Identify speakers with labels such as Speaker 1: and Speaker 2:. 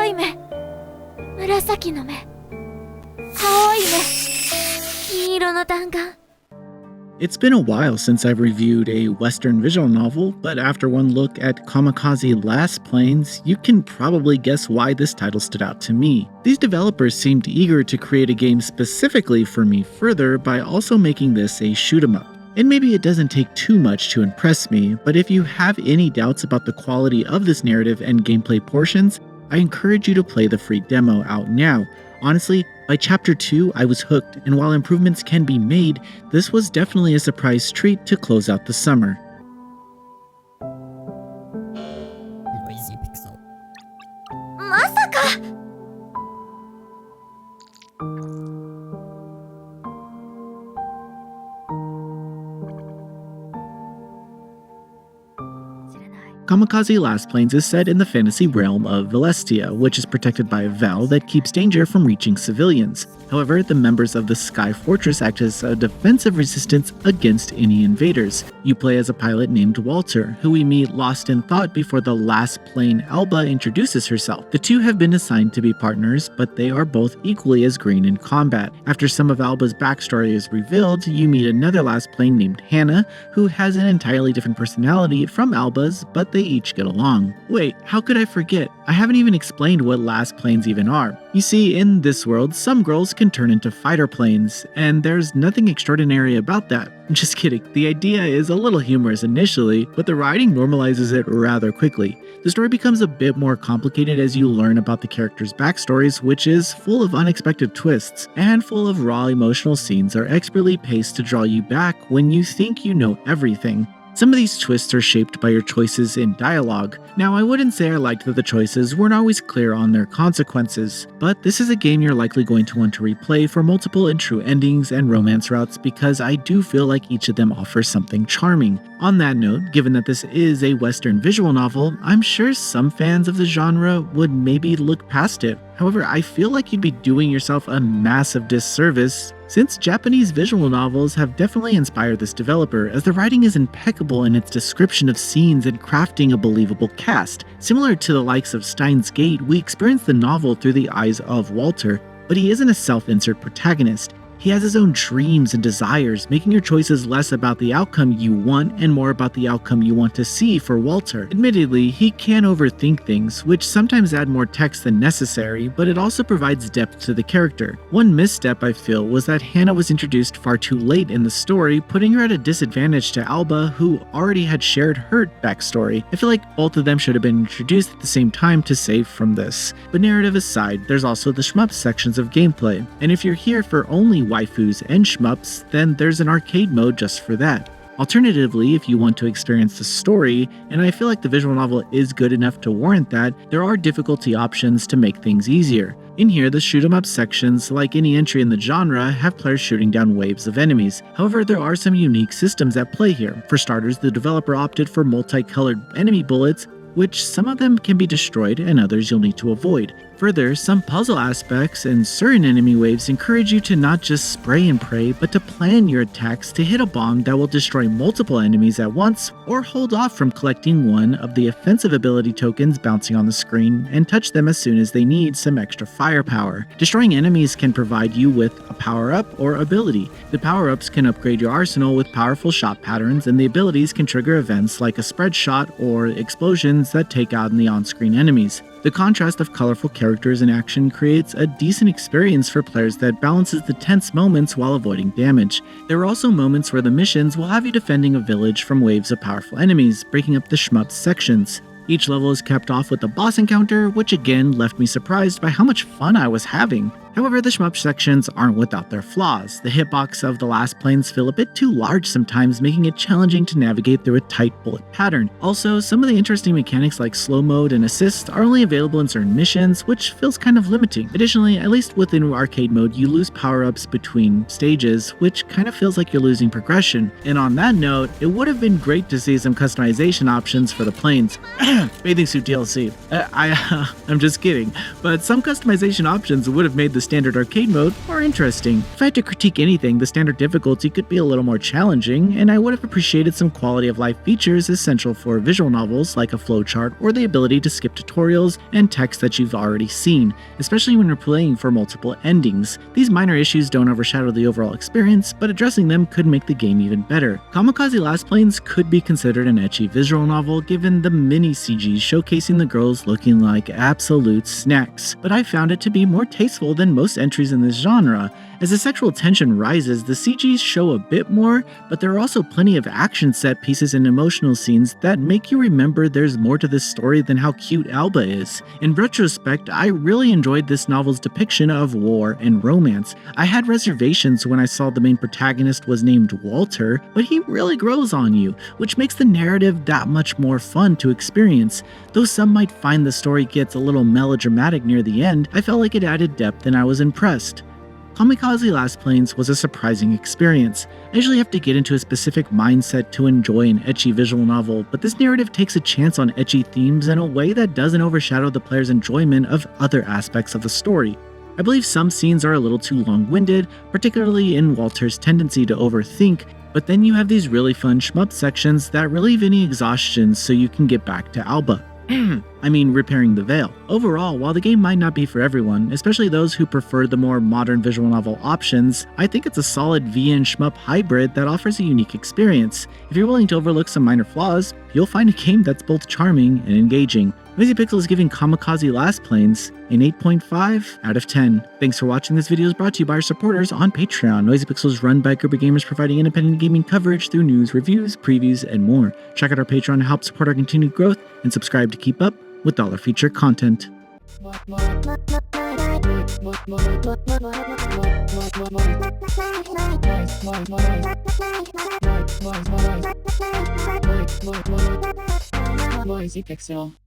Speaker 1: い目、紫の目、青い目、金色の弾丸。
Speaker 2: It's been a while since I've reviewed a Western visual novel, but after one look at Kamikaze Lassplanes, you can probably guess why this title stood out to me. These developers seemed eager to create a game specifically for me further by also making this a shoot-'em-up. And maybe it doesn't take too much to impress me, but if you have any doubts about the quality of this narrative and gameplay portions, I encourage you to play the free demo out now. Honestly, by Chapter 2, I was hooked, and while improvements can be made, this was definitely a surprise treat to close out the summer.
Speaker 3: Lazy pixel.
Speaker 1: まさか。
Speaker 2: Kamikaze Lassplanes is set in the fantasy realm of Valles, which is protected by a vow that keeps danger from reaching civilians. However, the members of the Sky Fortress act as a defensive resistance against any invaders. You play as a pilot named Walter, who we meet lost in thought before the last plane Alba introduces herself. The two have been assigned to be partners, but they are both equally as green in combat. After some of Alba's backstory is revealed, you meet another last plane named Hannah, who has an entirely different personality from Alba's, but they each get along. Wait, how could I forget? I haven't even explained what last planes even are. You see, in this world, some girls can turn into fighter planes, and there's nothing extraordinary about that. Just kidding, the idea is a little humorous initially, but the writing normalizes it rather quickly. The story becomes a bit more complicated as you learn about the characters' backstories, which is full of unexpected twists, and full of raw emotional scenes are expertly paced to draw you back when you think you know everything. Some of these twists are shaped by your choices in dialogue. Now, I wouldn't say I liked that the choices weren't always clear on their consequences, but this is a game you're likely going to want to replay for multiple and true endings and romance routes because I do feel like each of them offers something charming. On that note, given that this is a Western visual novel, I'm sure some fans of the genre would maybe look past it. However, I feel like you'd be doing yourself a massive disservice since Japanese visual novels have definitely inspired this developer, as the writing is impeccable in its description of scenes and crafting a believable cast. Similar to the likes of Steins Gate, we experience the novel through the eyes of Walter, but he isn't a self-insert protagonist. He has his own dreams and desires, making your choices less about the outcome you want and more about the outcome you want to see for Walter. Admittedly, he can overthink things, which sometimes add more text than necessary, but it also provides depth to the character. One misstep I feel was that Hannah was introduced far too late in the story, putting her at a disadvantage to Alba, who already had shared her backstory. I feel like both of them should have been introduced at the same time to save from this. But narrative aside, there's also the shmup sections of gameplay, and if you're here for only waifus and shmups, then there's an arcade mode just for that. Alternatively, if you want to experience the story, and I feel like the visual novel is good enough to warrant that, there are difficulty options to make things easier. In here, the shoot 'em up sections, like any entry in the genre, have players shooting down waves of enemies. However, there are some unique systems at play here. For starters, the developer opted for multicolored enemy bullets, which some of them can be destroyed and others you'll need to avoid. Further, some puzzle aspects and certain enemy waves encourage you to not just spray and pray, but to plan your attacks to hit a bomb that will destroy multiple enemies at once, or hold off from collecting one of the offensive ability tokens bouncing on the screen and touch them as soon as they need some extra firepower. Destroying enemies can provide you with a power-up or ability. The power-ups can upgrade your arsenal with powerful shot patterns, and the abilities can trigger events like a spread shot or explosions that take out the on-screen enemies. The contrast of colorful characters in action creates a decent experience for players that balances the tense moments while avoiding damage. There are also moments where the missions will have you defending a village from waves of powerful enemies, breaking up the shmup sections. Each level is capped off with a boss encounter, which again left me surprised by how much fun I was having. However, the shmup sections aren't without their flaws. The hitbox of the last planes feel a bit too large sometimes, making it challenging to navigate through a tight bullet pattern. Also, some of the interesting mechanics like slow mode and assist are only available in certain missions, which feels kind of limiting. Additionally, at least within arcade mode, you lose power-ups between stages, which kind of feels like you're losing progression. And on that note, it would have been great to see some customization options for the planes. Bathing suit DLC. I'm just kidding, but some customization options would have made the standard arcade mode are interesting. If I had to critique anything, the standard difficulty could be a little more challenging, and I would have appreciated some quality of life features essential for visual novels like a flowchart or the ability to skip tutorials and text that you've already seen, especially when you're playing for multiple endings. These minor issues don't overshadow the overall experience, but addressing them could make the game even better. Kamikaze Lassplanes could be considered an ecchi visual novel given the mini CGs showcasing the girls looking like absolute snacks, but I found it to be more tasteful than most entries in this genre. As the sexual tension rises, the CGs show a bit more, but there are also plenty of action set pieces and emotional scenes that make you remember there's more to this story than how cute Alba is. In retrospect, I really enjoyed this novel's depiction of war and romance. I had reservations when I saw the main protagonist was named Walter, but he really grows on you, which makes the narrative that much more fun to experience. Though some might find the story gets a little melodramatic near the end, I felt like it added depth and I was impressed. Kamikaze Lassplanes was a surprising experience. I usually have to get into a specific mindset to enjoy an ecchi visual novel, but this narrative takes a chance on ecchi themes in a way that doesn't overshadow the player's enjoyment of other aspects of the story. I believe some scenes are a little too long-winded, particularly in Walter's tendency to overthink, but then you have these really fun shmup sections that relieve any exhaustion so you can get back to Alba. repairing the veil. Overall, while the game might not be for everyone, especially those who prefer the more modern visual novel options, I think it's a solid VN shmup hybrid that offers a unique experience. If you're willing to overlook some minor flaws, you'll find a game that's both charming and engaging. Noisy Pixel is giving Kamikaze Lassplanes an 8.5 out of 10. Thanks for watching. This video is brought to you by our supporters on Patreon. Noisy Pixel is run by a group of gamers providing independent gaming coverage through news, reviews, previews, and more. Check out our Patreon to help support our continued growth, and subscribe to keep up with all our feature content.
Speaker 4: Noisy Pixel.